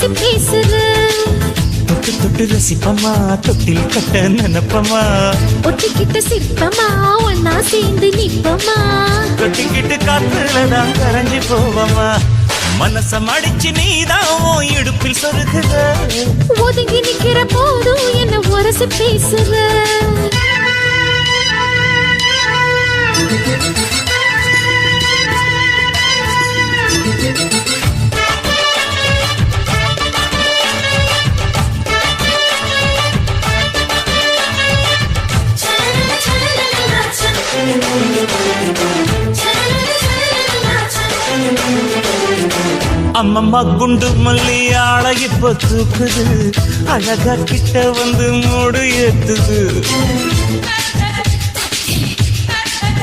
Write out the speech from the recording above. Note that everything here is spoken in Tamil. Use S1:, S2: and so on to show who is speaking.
S1: உரசி பேசுற.
S2: தொட்டு தொட்டு ரசிப்பமா தொட்டில் கட்ட நினைப்பமா.
S1: ஒட்டிக்கிட்ட சிற்பமா ஒன்னா சேர்ந்து நிப்பமா.
S2: தொட்டிக்கிட்டு காத்துலதான் கரைஞ்சி போவமா. மனச மடிச்சு நீதான் இடுப்பில் சொருகுற.
S1: ஒதுங்கி நிக்கிற போதும் என்ன உரசி பேசுற.
S2: அம்மம்மா குண்டு மல்லி ஆள இப்ப தூக்குது. அழகா கிட்ட வந்து மூடு ஏத்துது.